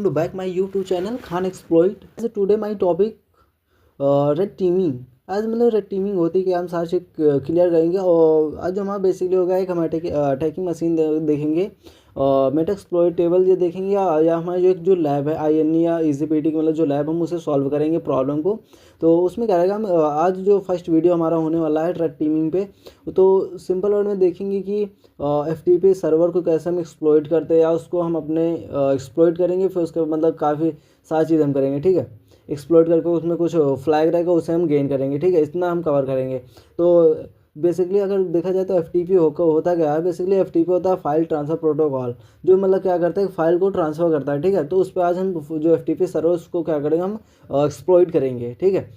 welcome to back my YouTube channel Khan Exploit. So today my topic red teeming. आज मतलब red teeming होती कि हम सारी चीज़ क्लियर करेंगे. और आज जो हमारा बेसिकली होगा एक हम अटैकिंग मशीन देखेंगे, मेटा एक्सप्लॉइटेबल ये देखेंगे, या हमारा जो लैब है INE या EasyPT मतलब जो लैब हम उसे सॉल्व करेंगे प्रॉब्लम को. तो उसमें क्या रहेगा, हम आज जो फर्स्ट वीडियो हमारा होने वाला है रेड टीमिंग पे, तो सिंपल वर्ड में देखेंगे कि FTP सर्वर को कैसे हम एक्सप्लॉइट करते हैं या उसको हम अपने एक्सप्लॉइट करेंगे. फिर उसके मतलब काफ़ी सारी चीज़ हम करेंगे. ठीक है, एक्सप्लोर करके उसमें कुछ फ्लैग रहेगा उसे हम गेन करेंगे. ठीक है, इतना हम कवर करेंगे. तो बेसिकली अगर देखा जाए तो FTP होता क्या है, बेसिकली FTP होता है फाइल ट्रांसफ़र प्रोटोकॉल, जो मतलब क्या करता है फाइल को ट्रांसफ़र करता है. ठीक है, तो उस पर आज हम जो FTP सर्वर उसको क्या करेंगे, हम एक्सप्लॉइट करेंगे. ठीक है,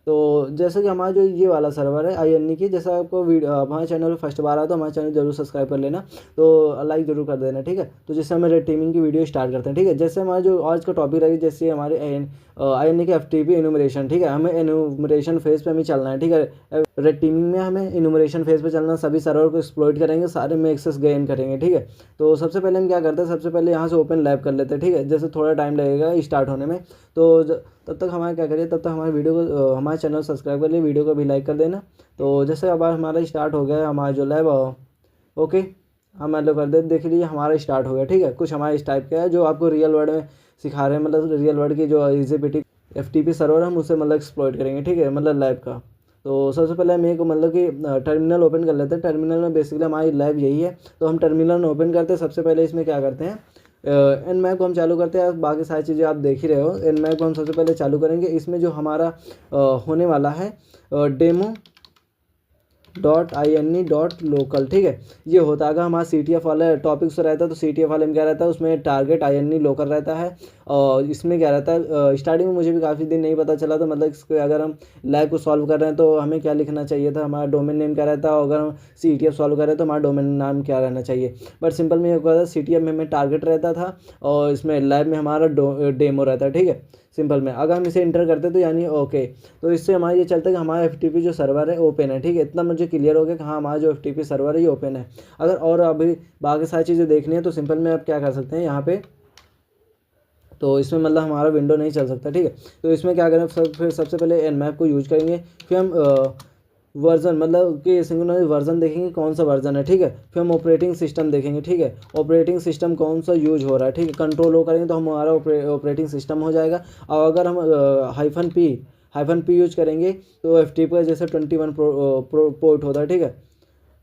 तो जैसे कि हमारा जो ये वाला सर्वर है INE की, जैसा आपको हमारे चैनल पर फर्स्ट बार आया तो हमारे चैनल जरूर सब्सक्राइब कर लेना, तो लाइक जरूर कर देना. ठीक है, तो जैसे हमें रेड टीमिंग की वीडियो स्टार्ट करते हैं. ठीक है, जैसे हमारा जो आज का टॉपिक रहेगी, जैसे हमारे INE के FTP इनूमरेशन. ठीक है, हमें इनूमरेशन फेज पे हमें चलना है. ठीक है, रेड टीमिंग में हमें इनूमरेशन फेज पे चलना, सभी सर्वर को एक्सप्लॉइट करेंगे, सारे में एक्सेस गेन करेंगे. ठीक है, तो सबसे पहले हम क्या करते हैं, सबसे पहले यहाँ से ओपन लैब कर लेते हैं. ठीक है, जैसे थोड़ा टाइम लगेगा स्टार्ट होने में, तो तब तक हमारा क्या करिए, तब तक हमारे वीडियो को हमारे चैनल सब्सक्राइब कर लिए, वीडियो को भी लाइक कर देना. तो जैसे अब हमारा स्टार्ट हो गया है हमारा जो लैब, ओके हम एलो कर दे, देख लीजिए हमारा स्टार्ट हो गया. ठीक है, कुछ हमारे इस टाइप का है जो आपको रियल वर्ल्ड में सिखा रहे हैं, मतलब रियल वर्ल्ड की जो EasyPT FTP सर्वर हम उसे मतलब एक्सप्लॉइट करेंगे. ठीक है, मतलब लैब का. तो सबसे पहले हम एक मतलब कि टर्मिनल ओपन कर लेते हैं. टर्मिनल में बेसिकली हमारी लैब यही है, तो हम टर्मिनल ओपन करते हैं. सबसे पहले इसमें क्या करते हैं, Nmap को हम चालू करते हैं. बाकी सारी चीज़ें आप देख ही रहे हो. Nmap को हम सबसे पहले चालू करेंगे. इसमें जो हमारा होने वाला है demo.INE.local. ठीक है, ये होता है. अगर हमारा CTF वाला टॉपिक से रहता है तो CTF वाले में क्या रहता है, उसमें टारगेट INE लोकल रहता है. और इसमें क्या रहता है, स्टार्टिंग में मुझे भी काफ़ी दिन नहीं पता चला, तो मतलब इसको अगर हम लैब को सॉल्व कर रहे हैं तो हमें क्या लिखना चाहिए था, हमारा डोमेन नेम क्या रहता है, अगर हम CTF सॉल्व कर रहे हैं तो हमारा डोमेन नाम क्या रहना चाहिए. बट सिंपल में ये होता है, CTF में हमें टारगेट रहता था और इसमें लैब में हमारा डेमो रहता है. ठीक है, सिंपल में अगर हम इसे इंटर करते तो यानी ओके, तो इससे हमारा ये चलता है कि हमारा FTP जो सर्वर है ओपन है. ठीक है, इतना मुझे क्लियर हो गया कि हाँ हमारा जो FTP सर्वर है ये ओपन है. अगर और अभी बाकी सारी चीज़ें देखनी है तो सिंपल में आप क्या कर सकते हैं यहाँ पे, तो इसमें मतलब हमारा विंडो नहीं चल सकता. ठीक है, तो इसमें क्या करें, फिर सबसे पहले Nmap को यूज करेंगे. फिर हम वर्जन मतलब कि सिंगुलर वर्जन देखेंगे कौन सा वर्जन है. ठीक है, फिर हम ऑपरेटिंग सिस्टम देखेंगे. ठीक है, ऑपरेटिंग सिस्टम कौन सा यूज हो रहा है. ठीक है, कंट्रोल ओ करेंगे तो हमारा ऑपरेटिंग सिस्टम हो जाएगा. और अगर हम -P यूज करेंगे तो FTP का जैसे 21 पोर्ट होता है. ठीक है,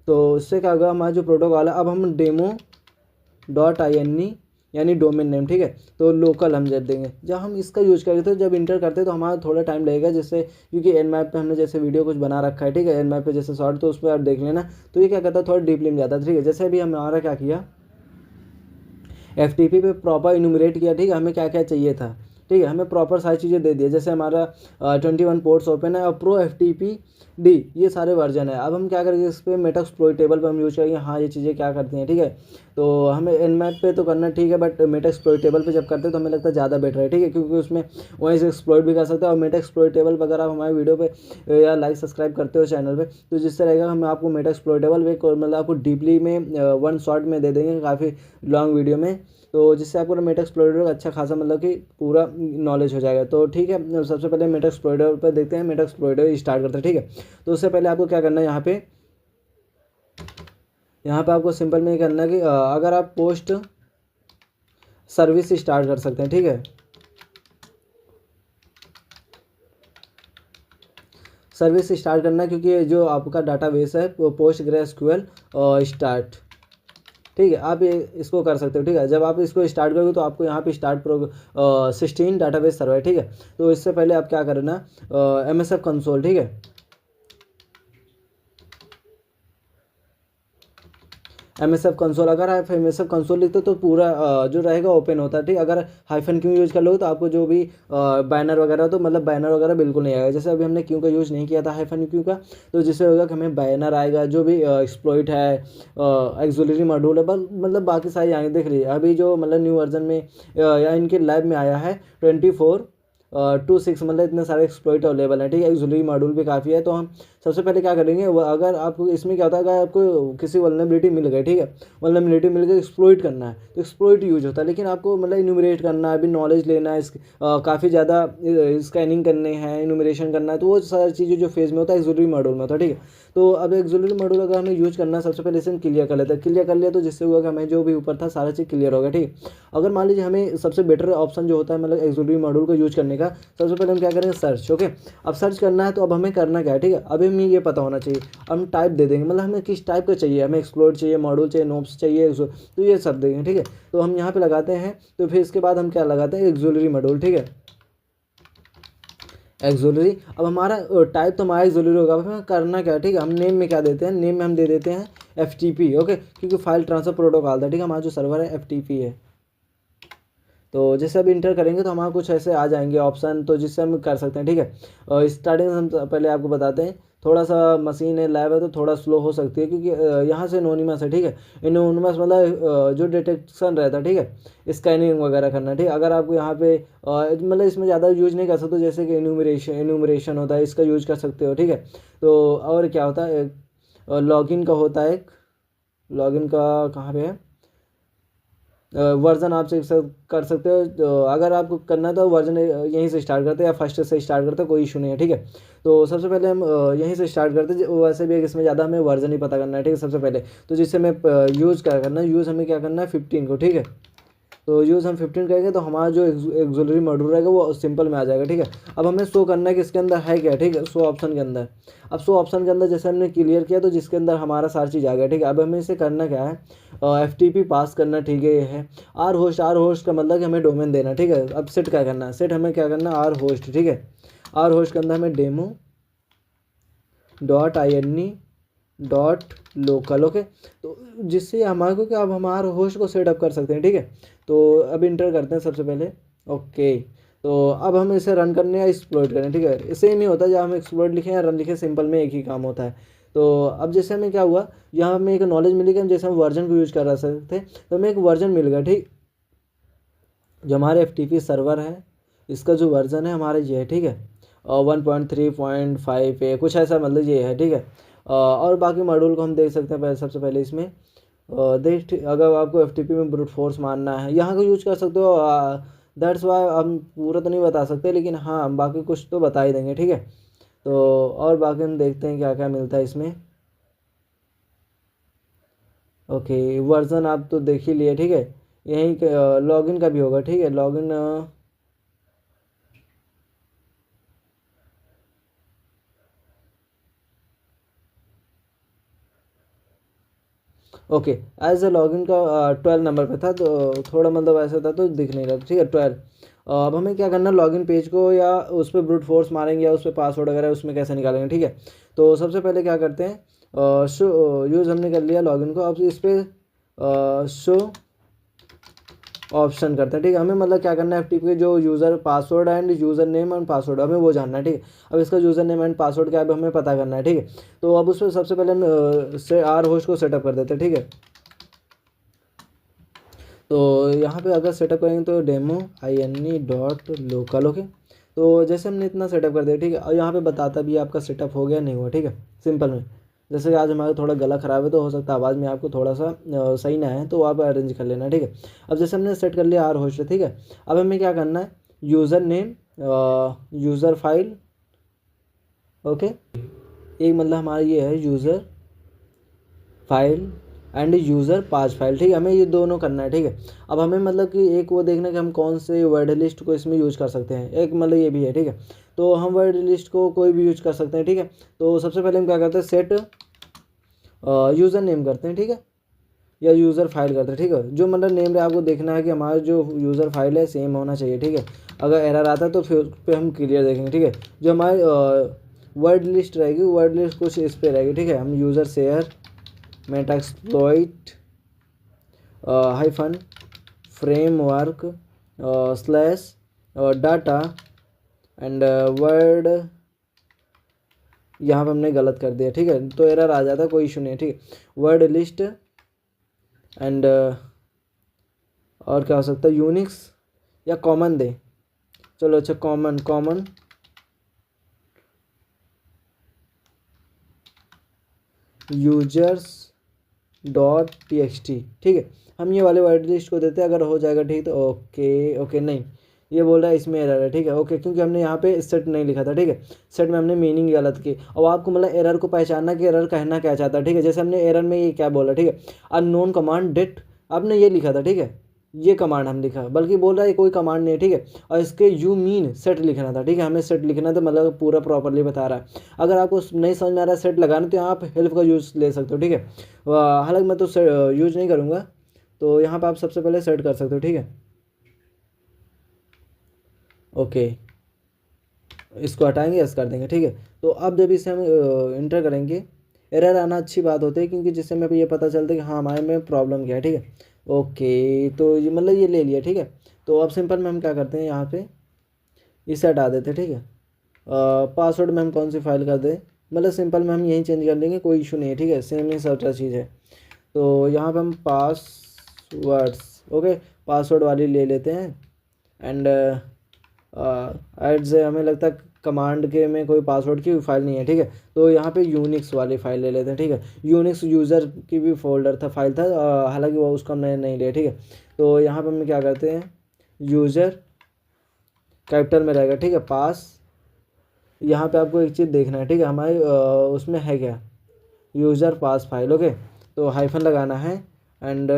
तो इससे क्या होगा, हमारा जो प्रोटोकॉल है, अब हम demo.INE यानी डोमेन नेम. ठीक है, तो लोकल हम जब देंगे, जब हम इसका यूज करेंगे तो जब इंटर करते हैं तो हमारा थोड़ा टाइम लगेगा, जिससे क्योंकि Nmap पे हमने जैसे वीडियो कुछ बना रखा है. ठीक है, Nmap पे जैसे शॉर्ट, तो उस पर आप देख लेना. तो ये क्या करता है, थोड़ा डीपली में जाता है. ठीक है, जैसे अभी हमारा क्या किया, FTP पे प्रॉपर इनूमरेट किया. ठीक है, हमें क्या क्या चाहिए था. ठीक है, हमें प्रॉपर सारी चीज़ें दे दिया, जैसे हमारा 21 पोर्ट्स ओपन है और प्रो FTP-D ये सारे वर्जन है. अब हम क्या करेंगे, इस पर मेटा एक्सप्लॉइटेबल पर हम यूज करेंगे. हाँ ये चीज़ें क्या करती हैं. ठीक है, तो हमें Nmap पे तो करना ठीक है, बट मेटा एक्सप्लॉइटेबल पे जब करते हैं तो हमें लगता है ज़्यादा बेटर है. ठीक है, क्योंकि उसमें वहीं से एक्सप्लॉइट भी कर सकते हैं. और मेटा एक्सप्लॉइटेबल अगर आप हमारे वीडियो पे या लाइक सब्सक्राइब करते हो चैनल पे, तो जिससे रहेगा हम आपको मेटा एक्सप्लॉइटेबल मतलब आपको डीपली में वन शॉट में दे देंगे, काफ़ी लॉन्ग वीडियो में, तो जिससे आपको मेटा एक्सप्लोरर अच्छा खासा मतलब कि पूरा नॉलेज हो जाएगा. तो ठीक है, सबसे पहले मेटा एक्सप्लोरर पर देखते हैं, मेटा एक्सप्लोरर स्टार्ट करते हैं. ठीक है, तो उससे पहले आपको क्या करना है, यहाँ पे आपको सिंपल में करना है कि अगर आप पोस्ट सर्विस स्टार्ट कर सकते हैं. ठीक है, सर्विस स्टार्ट करना है, क्योंकि जो आपका डाटाबेस है PostgreSQL स्टार्ट. ठीक है, आप ये इसको कर सकते हो. ठीक है, जब आप इसको स्टार्ट करोगे तो आपको यहाँ पे स्टार्ट 16 डाटाबेस सर्वर है. ठीक है, तो इससे पहले आप क्या करना, MSF कंसोल. ठीक है, MSF कंसोल, अगर आप MSF कंसोल लिखते हो तो पूरा जो रहेगा ओपन होता है. ठीक, अगर -Q यूज कर लोगे तो आपको जो भी बैनर वगैरह, तो मतलब बैनर वगैरह बिल्कुल नहीं आएगा. जैसे अभी हमने Q का यूज़ नहीं किया था, -Q का, तो जिससे होगा कि हमें बैनर आएगा, जो भी एक्सप्लॉइट है, एक्सुलरी मॉड्यूल है, मतलब बाकी सारी आएंगे. देख लीजिए अभी जो मतलब न्यू वर्जन में या इनके लैब में आया है 24 2.6 मतलब इतने सारे एक्सप्लॉइट अवेलेबल हैं, ठीक है। एक्सुलरी मॉड्यूल भी काफ़ी है। तो हम सबसे पहले क्या करेंगे, अगर आपको इसमें क्या होता है, अगर आपको किसी वल्नरेबिलिटी मिल गई, ठीक है, वल्नरेबिलिटी मिल गई, एक्सप्लॉइट करना है तो एक्सप्लॉइट यूज होता है, लेकिन आपको मतलब इन्यूमरेट करना है, अभी नॉलेज लेना है, काफ़ी ज़्यादा स्कैनिंग करने हैं, इन्यूमरेशन करना है, तो वो सारी चीज़ें जो फेज में होता है एक्सुलरी मॉड्यूल में होता है, ठीक है। तो अब एक्सुलरी मॉड्यूल अगर हमें यूज करना है, सबसे पहले इसे हम क्लियर कर लेते हैं। क्लियर कर लिया तो जिससे हुआ कि हमें जो भी ऊपर था सारा चीज़ क्लियर हो गया, ठीक है। अगर मान लीजिए हमें सबसे बेटर ऑप्शन जो होता है मतलब एक्सुलरी मॉड्यूल को यूज करने का, सबसे पहले हम क्या करेंगे, सर्च। ओके, अब सर्च करना है तो अब हमें करना क्या है, ठीक है। अभी हमें ये पता होना चाहिए, हम टाइप दे देंगे, मतलब हमें किस टाइप का चाहिए, हमें एक्सप्लोर चाहिए, मॉड्यूल चाहिए, नोप्स चाहिए, तो ये सब देंगे, ठीक है। तो हम यहाँ पे लगाते हैं, तो फिर इसके बाद हम क्या लगाते हैं, एक्सुलरी मॉड्यूल, ठीक है, एक्सुलरी। अब हमारा टाइप तो हमारा एक्सुलरी होगा। अब हमें करना क्या है, ठीक है, हम नेम में क्या देते हैं, नेम में हम दे देते हैं FTP, ओके, क्योंकि फाइल ट्रांसफर प्रोटोकॉल था, ठीक है, हमारा जो सर्वर है FTP है। तो जैसे अब इंटर करेंगे तो हमारा कुछ ऐसे आ जाएंगे ऑप्शन, तो जिससे हम कर सकते हैं, ठीक है। और स्टार्टिंग हम पहले आपको बताते हैं, थोड़ा सा मशीन है, लैब है, तो थोड़ा स्लो हो सकती है, क्योंकि यहाँ से एनोनिमस है, ठीक है। एनोनिमस मतलब जो डिटेक्शन रहता है, ठीक है, स्कैनिंग वगैरह करना, ठीक है। अगर आपको यहाँ पे मतलब इसमें ज़्यादा यूज नहीं कर सकते, जैसे कि एन्यूमरेशन होता है, इसका यूज कर सकते हो, ठीक है। तो और क्या होता है, लॉगिन का होता है एक, लॉगिन का कहाँ पे है, वर्जन आप चेक कर सकते हो। तो अगर आपको करना है तो वर्जन यहीं से स्टार्ट करते हैं या फर्स्ट से स्टार्ट करते हैं, कोई इशू नहीं है, ठीक है। तो सबसे पहले हम यहीं से स्टार्ट करते हैं। वैसे भी इसमें ज़्यादा हमें वर्जन ही पता करना है, ठीक है, सबसे पहले। तो जिससे हमें यूज़ क्या करना है, यूज़ हमें क्या करना है 15 को, ठीक है। तो यूज़ हम 15 करेंगे तो हमारा जो एक्सुलरी मॉड्यूल रहेगा वो सिंपल में आ जाएगा, ठीक है। अब हमें शो करना है कि इसके अंदर है क्या, ठीक है, शो ऑप्शन के अंदर। अब शो ऑप्शन के अंदर जैसे हमने क्लियर किया तो जिसके अंदर हमारा सारी चीज़ आ गया, ठीक है। अब हमें इसे करना क्या है, FTP पास करना, ठीक है, ये है आर होस्ट का मतलब कि हमें डोमेन देना, ठीक है। अब सेट क्या करना है, सेट हमें क्या करना है, आर होस्ट, ठीक है। आर होस्ट के अंदर हमें demo.ini .local, ओके। तो जिससे हमारे को क्या, अब हमारे होस्ट को सेटअप कर सकते हैं, ठीक है। तो अब इंटर करते हैं सबसे पहले, ओके। तो अब हम इसे रन करने या एक्सप्लोइट करें, ठीक है, सेम ही होता है, जब हम एक्सप्लोइट लिखें या रन लिखें, सिंपल में एक ही काम होता है। तो अब जैसे हमें क्या हुआ, यहाँ हमें एक नॉलेज मिली कि हम जैसे हम वर्जन को यूज कर रहे थे, तो हमें एक वर्जन मिल गया, ठीक। जो हमारे FTP सर्वर है इसका जो वर्जन है हमारा ये है, ठीक है, 1.3.5 है कुछ ऐसा, मतलब ये है, ठीक है। और बाकी मॉड्यूल को हम देख सकते हैं, पहले सबसे पहले इसमें देख, अगर आपको FTP में ब्रूट फोर्स मारना है यहाँ को यूज कर सकते हो। दैट्स वाई हम पूरा तो नहीं बता सकते, लेकिन हाँ हम बाकी कुछ तो बता ही देंगे, ठीक है। तो और बाकी हम देखते हैं क्या क्या मिलता है इसमें। ओके, वर्जन आप तो देख ही लिए, ठीक है। यहीं लॉगिन का भी होगा, ठीक है, login. Okay, as a login का 12 नंबर पे था, तो थोड़ा मतलब ऐसा था तो दिख नहीं रहा था, ठीक है, 12। अब हमें क्या करना, लॉगिन पेज को या उस पर ब्रूट फोर्स मारेंगे या उस पर पासवर्ड वगैरह उसमें कैसे निकालेंगे, ठीक है। तो सबसे पहले क्या करते हैं, शो यूज़ हमने कर लिया लॉगिन को, अब इस पर शो ऑप्शन करते हैं, ठीक है। हमें मतलब क्या करना है, FTP के जो user password end user name and password हमें वो जानना है, ठीक है। अब इसका यूज़र नेम एंड पासवर्ड क्या है हमें पता करना है, ठीक है। तो अब उसमें सबसे पहले हम से आर होस्ट को सेटअप कर देते हैं, ठीक है। तो यहाँ पे अगर सेटअप करेंगे तो demo.ini.local, ओके। तो जैसे हमने इतना सेटअप कर दिया, ठीक है, और यहाँ पे बताता भी आपका सेटअप हो गया नहीं हुआ, ठीक है, सिंपल में। जैसे कि आज हमारा थोड़ा गला ख़राब है तो हो सकता है आवाज़ में आपको थोड़ा सा सही ना है, तो आप अरेंज कर लेना, ठीक है। अब जैसे हमने सेट कर लिया आर होस्ट, ठीक है। अब हमें क्या करना है, user name, user file, okay, एक मतलब हमारा ये है यूज़र फाइल एंड यूज़र पास फाइल, ठीक है, हमें ये दोनों करना है, ठीक है। अब हमें मतलब कि एक वो देखना कि हम कौन से वर्ड लिस्ट को इसमें यूज कर सकते हैं, एक मतलब ये भी है, ठीक है। तो हम वर्ड लिस्ट को कोई भी यूज कर सकते हैं, ठीक है। तो सबसे पहले हम क्या करते हैं, सेट यूज़र नेम करते हैं, ठीक है, या यूज़र फाइल करते हैं, ठीक है। जो मतलब नेम आपको देखना है कि हमारा जो यूज़र फाइल है सेम होना चाहिए, ठीक है। अगर एरर आता है तो फिर उस पर हम क्लियर देखेंगे, ठीक है। जो हमारी वर्ड लिस्ट रहेगी, वर्ड लिस्ट कुछ इस पर रहेगी, ठीक है। हम user share Metasploit hyphen framework slash data and word, यहाँ पर हमने गलत कर दिया, ठीक है, तो एरर आ जाता है, कोई इशू नहीं है, ठीक है। वर्ड लिस्ट एंड और क्या हो सकता है, यूनिक्स या कॉमन दे, चलो अच्छा, common users dot T X T, ठीक है। हम ये वाले वर्ड लिस्ट को देते हैं, अगर हो जाएगा ठीक तो ओके। ओके नहीं, ये बोल रहा है इसमें एरर है, ठीक है। ओके, क्योंकि हमने यहाँ पे सेट नहीं लिखा था, ठीक है। सेट में हमने मीनिंग गलत की। और आपको मतलब एरर को पहचानना कि एरर कहना क्या चाहता है, ठीक है। जैसे हमने एरर में ये क्या बोला, ठीक है, अननोन कमांड डेट, आपने ये लिखा था, ठीक है, ये कमांड हम लिखा, बल्कि बोल रहा है कोई कमांड नहीं है, ठीक है। और इसके यू मीन सेट लिखना था, ठीक है, हमें सेट लिखना था, मतलब पूरा प्रॉपरली बता रहा है। अगर आपको नहीं समझ में आ रहा है सेट लगाना, तो यहाँ आप हेल्प का यूज़ ले सकते हो, ठीक है। हालांकि मैं तो यूज़ नहीं करूँगा, तो यहाँ पर आप सबसे पहले सेट कर सकते हो, ठीक है। ओके, इसको हटाएंगे, यस कर देंगे, ठीक है। तो अब जब इसे हम इंटर करेंगे, एरर आना अच्छी बात होती है, क्योंकि जिससे हमें ये पता चलता है कि हाँ हमारे में प्रॉब्लम क्या है, ठीक है। ओके, तो ये मतलब ये ले लिया, ठीक है। तो अब सिंपल में हम क्या करते हैं, यहाँ पे इसे हटा देते हैं, ठीक है। पासवर्ड में हम कौन सी फाइल कर दें, मतलब सिंपल में हम यहीं चेंज कर लेंगे, कोई इशू नहीं है, ठीक है। सेम ही सब चीज़ है। तो यहाँ पे हम पासवर्ड्स, ओके, पासवर्ड वाली ले लेते हैं। एंड ऐड से हमें लगता है कमांड के में कोई पासवर्ड की फाइल नहीं है, ठीक है। तो यहाँ पे यूनिक्स वाली फाइल ले लेते हैं, ठीक है। यूनिक्स यूज़र की भी फोल्डर था, फाइल था, हालांकि वो उसका हमने नहीं लिया, ठीक है। तो यहाँ पे हम क्या करते हैं, यूज़र कैपिटल में रहेगा, ठीक है, पास। यहाँ पे आपको एक चीज़ देखना है, ठीक है, हमारे उसमें है क्या, यूज़र पास फाइल, ओके। तो हाइफन लगाना है, एंड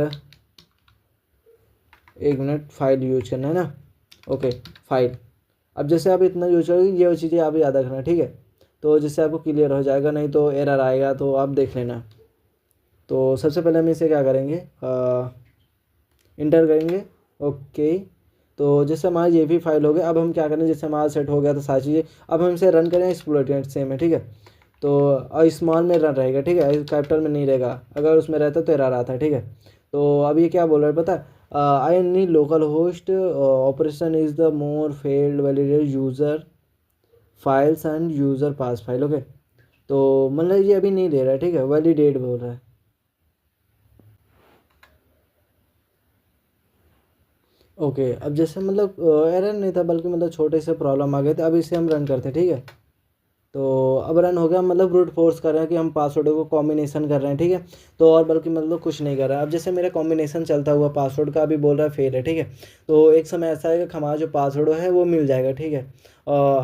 एक मिनट, फाइल यूज करना है ना, ओके, फाइल। अब जैसे आप इतना यूज करोगे, ये चीज़ें आप याद रखना, ठीक है। तो जिससे आपको क्लियर हो जाएगा, नहीं तो एरर आएगा, तो आप देख लेना। तो सबसे पहले हम इसे क्या करेंगे, इंटर करेंगे, ओके। तो जैसे हमारा ये भी फाइल हो गया, अब हम क्या करें, जैसे हमारा सेट हो गया था सारी चीज़ें, अब हम इसे रन करें, एक्सप्लोइट सेम है, ठीक है। तो स्मॉल में रन रहेगा, ठीक है, कैपिटल में नहीं रहेगा, अगर उसमें रहता तो एरर आता है, ठीक है। तो अब ये क्या बोल रहा है पता है, I need local host operation is the more failed validate user files end user pass file, okay. तो मतलब ये अभी नहीं दे रहा है, ठीक है, वैलिडेट बोल रहा है। ओके, अब जैसे मतलब एरर नहीं था, बल्कि मतलब छोटे से प्रॉब्लम आ गए थे। अब इसे हम रन करते हैं, ठीक है। तो अब रन हो गया, मतलब ब्रूट फोर्स कर रहे हैं कि हम पासवर्ड को कॉम्बिनेशन कर रहे हैं, ठीक है। तो और बल्कि मतलब कुछ नहीं कर रहा है। अब जैसे मेरा कॉम्बिनेशन चलता हुआ पासवर्ड का अभी बोल रहा है फेल है, ठीक है। तो एक समय ऐसा है कि हमारा जो पासवर्ड है वो मिल जाएगा, ठीक है।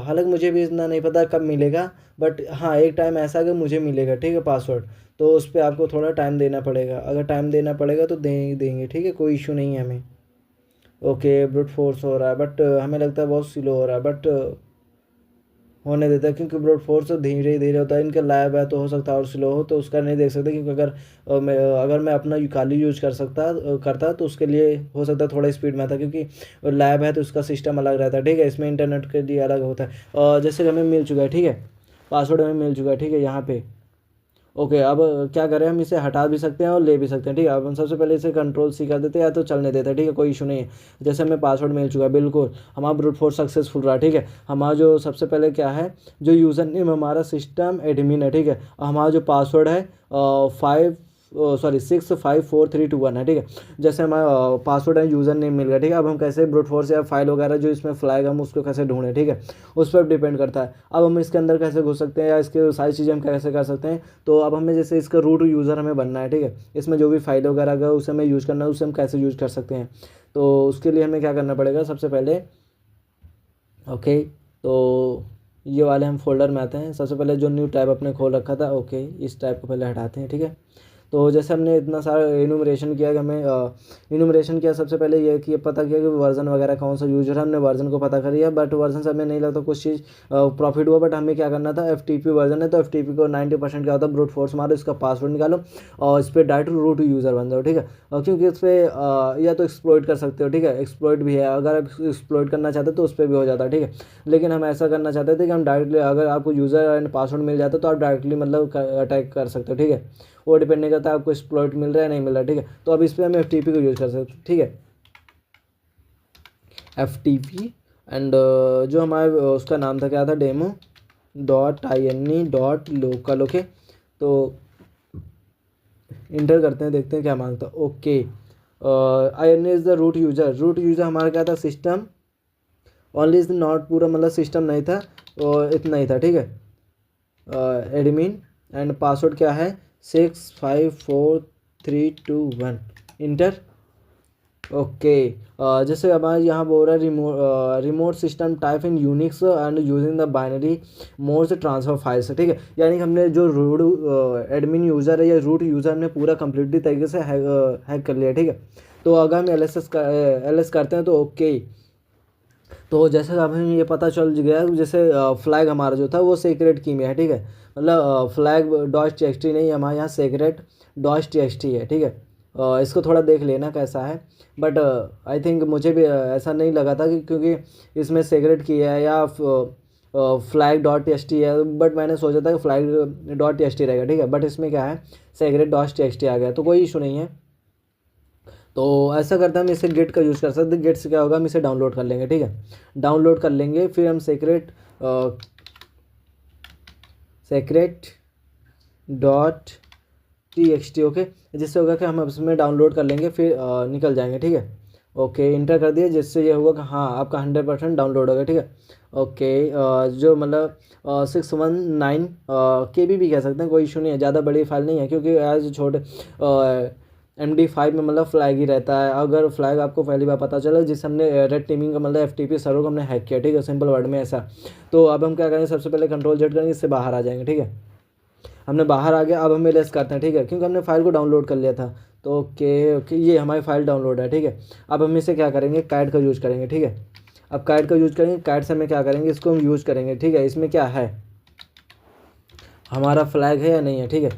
हालांकि मुझे भी इतना नहीं पता कब मिलेगा, बट हाँ एक टाइम ऐसा है कि मुझे मिलेगा, ठीक है, पासवर्ड। तो उस पर आपको थोड़ा टाइम देना पड़ेगा, अगर टाइम देना पड़ेगा तो देंगे, ठीक है, कोई इशू नहीं है हमें। ओके, ब्रूट फोर्स हो रहा है, बट हमें लगता है बहुत स्लो हो रहा है, बट होने देता है, क्योंकि ब्रूट फोर्स तो धीरे धीरे होता है। इनका लैब है, तो हो सकता है और स्लो हो, तो उसका नहीं देख सकते, क्योंकि अगर मैं अपना खाली यूज करता तो उसके लिए हो सकता है थोड़ा स्पीड में आता, क्योंकि लैब है तो उसका सिस्टम अलग रहता है, ठीक है। इसमें इंटरनेट के लिए अलग होता है। जैसे कि हमें मिल चुका है, ठीक है, पासवर्ड हमें मिल चुका है, ठीक है, यहाँ पे। ओके, अब क्या करें, हम इसे हटा भी सकते हैं और ले भी सकते हैं, ठीक है। अब हम सबसे पहले इसे कंट्रोल सी कर देते हैं, या तो चलने देते हैं, ठीक है, कोई इशू नहीं है। जैसे हमें पासवर्ड मिल चुका है, बिल्कुल हमारा ब्रूट फोर्स सक्सेसफुल रहा, ठीक है। हमारा जो सबसे पहले क्या है, जो यूज़र नेम हमारा सिस्टम एडमिन है, ठीक है। और हमारा जो पासवर्ड है 65432 1 है, ठीक है। जैसे हमारा पासवर्ड है, यूज़र नेम मिल गया, ठीक है। अब हम कैसे ब्रूट फोर्स या फाइल वगैरह जो इसमें फ्लैग हम उसको कैसे ढूंढें, ठीक है, उस पर डिपेंड करता है। अब हम इसके अंदर कैसे घुस सकते हैं, या इसके सारी चीज़ें हम कैसे कर सकते हैं। तो अब हमें जैसे इसका रूट यूज़र हमें बनना है, ठीक है। इसमें जो भी फाइल वगैरह अगर उसे हमें यूज़ करना है, उसे हम कैसे यूज़ कर सकते हैं। तो उसके लिए हमें क्या करना पड़ेगा, सबसे पहले ओके। तो ये वाले हम फोल्डर में आते हैं, सबसे पहले जो न्यू टैब अपने खोल रखा था, ओके, इस टैब को पहले हटाते हैं, ठीक है। तो जैसे हमने इतना सारा इनूमरेशन किया कि हमें इनूमरेशन किया, सबसे पहले ये कि पता किया कि वर्जन वगैरह कौन सा यूज हो रहा है, हमने वर्जन को पता कर लिया, बट वर्जन से हमें नहीं लगता कुछ चीज़ प्रॉफिट हुआ। बट हमें क्या करना था, FTP वर्जन है, तो FTP को 90% क्या होता है, ब्रूट फोर्स मारो, इसका पासवर्ड निकालो और इस पर डायरेक्ट रूट यूज़र बन जाओ, ठीक है। क्योंकि इस पर या तो एक्सप्लॉइट कर सकते हो, ठीक है, एक्सप्लॉइट भी है, अगर आप एक्सप्लॉइट करना चाहते हो तो उस पर भी हो जाता है, ठीक है। लेकिन हम ऐसा करना चाहते थे कि हम डायरेक्टली, अगर आपको यूज़र एंड पासवर्ड मिल जाता तो आप डायरेक्टली मतलब अटैक कर सकते हो, ठीक है। वो डिपेंड नहीं करता आपको एक्सप्लॉइट मिल रहा है नहीं मिल रहा है, ठीक है। तो अब इस पर हम FTP को यूज़ कर सकते हैं, ठीक है, FTP। एंड जो हमारे उसका नाम था, क्या था, demo.ini.local, ओके। तो इंटर करते हैं, देखते हैं क्या मांगता, okay. INI is the root user हमारा क्या था, सिस्टम ओनली इज नॉट पूरा मतलब सिस्टम नहीं था, और इतना ही था, ठीक है। एडमिन एंड पासवर्ड क्या है 654321, इंटर। ओके। जैसे हमारे यहाँ बोल रहा है remote system type in Unix and using the binary mode transfer files, ठीक है। यानी कि हमने जो रूट एडमिन यूज़र है या रूट यूज़र हमने पूरा कम्प्लीटली तरीके से हैक कर लिया, ठीक है। तो अगर हम एल एस करते हैं तो ओके। तो जैसे अब हमें ये पता चल गया, जैसे फ्लैग हमारा जो था वो सीक्रेट की में है, ठीक है। मतलब flag dot T X T नहीं, हमारे यहाँ secret dot T X T है, ठीक है। इसको थोड़ा देख लेना कैसा है, बट आई थिंक मुझे भी ऐसा नहीं लगा था कि क्योंकि इसमें सीक्रेट की है या flag dot T X T है, बट मैंने सोचा था कि flag dot T X T रहेगा, ठीक है। बट इसमें क्या है secret dot T X T आ गया, तो कोई इशू नहीं है। तो ऐसा करते हैं हम इसे गेट का यूज़ कर सकते हैं। गेट से क्या होगा, हम इसे डाउनलोड कर लेंगे, ठीक है। डाउनलोड कर लेंगे, फिर हम secret dot T X T, okay. जिससे होगा कि हम इसमें डाउनलोड कर लेंगे, फिर निकल जाएंगे, ठीक है। ओके, इंटर कर दिए, जिससे ये होगा कि हाँ आपका 100% डाउनलोड होगा, ठीक है। ओके। जो मतलब 619 KB भी कह सकते हैं, कोई इशू नहीं है, ज़्यादा बड़ी फाइल नहीं है, क्योंकि एज छोटे MD5 में मतलब फ्लैग ही रहता है। अगर फ्लैग आपको पहली बार पता चला, जिस हमने रेड टीमिंग का मतलब FTP सर्वर को हमने हैक किया, ठीक है, सिंपल वर्ड में ऐसा। तो अब हम क्या करेंगे, सबसे पहले कंट्रोल जेड करेंगे, इससे बाहर आ जाएंगे, ठीक है। हमने बाहर आ गया, अब हम एलएस करते हैं, ठीक है, क्योंकि हमने फाइल को डाउनलोड कर लिया था। तो ओके, ये हमारी फाइल डाउनलोड है, ठीक है। अब हम इसे क्या करेंगे, कैट का यूज़ करेंगे, ठीक है। अब कैट का यूज़ करेंगे, कैट से हमें क्या करेंगे, इसको हम यूज़ करेंगे, ठीक है। इसमें क्या है, हमारा फ्लैग है या नहीं है, ठीक है।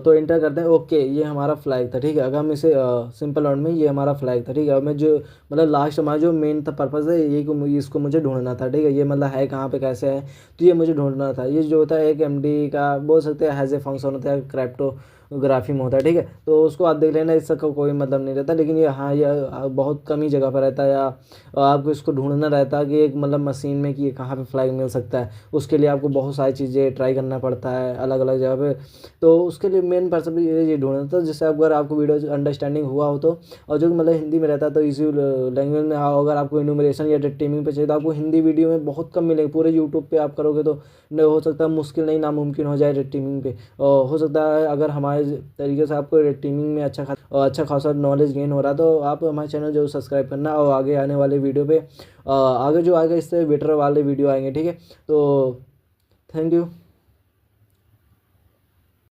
तो इंटर करते हैं, ओके, ये हमारा फ्लैग था, ठीक है। अगर हम इसे सिंपल वर्ड में, ये हमारा फ्लैग था, ठीक है। अब मैं जो मतलब लास्ट हमारा जो मेन था पर्पज़ है, ये को इसको मुझे ढूंढना था, ठीक है। ये मतलब है कहाँ पे कैसे है, तो ये मुझे ढूंढना था। ये जो होता है एक MD का बोल सकते हैं हैज़ ए फंक्शन होता है, क्रिप्टोग्राफी में होता है, ठीक है। तो उसको आप देख लेना, इसका कोई मतलब नहीं रहता, लेकिन ये हाँ ये बहुत कम ही जगह पर रहता है, या आपको इसको ढूंढना रहता है कि एक मतलब मशीन में कि ये कहाँ पे फ्लैग मिल सकता है। उसके लिए आपको बहुत सारी चीज़ें ट्राई करना पड़ता है अलग अलग जगह पे। तो उसके लिए मेन पर्पस भी ये ढूंढना था, जिससे अगर आपको वीडियो अंडरस्टैंडिंग हुआ हो तो, और जो मतलब हिंदी में रहता है तो इसी लैंग्वेज में अगर आपको इन्यूमरेशन या टीमिंग पे चाहिए तो आपको हिंदी वीडियो में बहुत कम मिलेगी। पूरे यूट्यूब पे आप करोगे तो हो सकता है मुश्किल नहीं नामुमकिन हो जाए रेड टीमिंग पे। और हो सकता है अगर हमारे तरीके से आपको रेड टीमिंग में अच्छा खासा नॉलेज गेन हो रहा है, तो आप हमारे चैनल जरूर सब्सक्राइब करना, और आगे आने वाले वीडियो पे आगे जो आएगा इससे बेटर वाले वीडियो आएंगे, ठीक है। तो थैंक यू।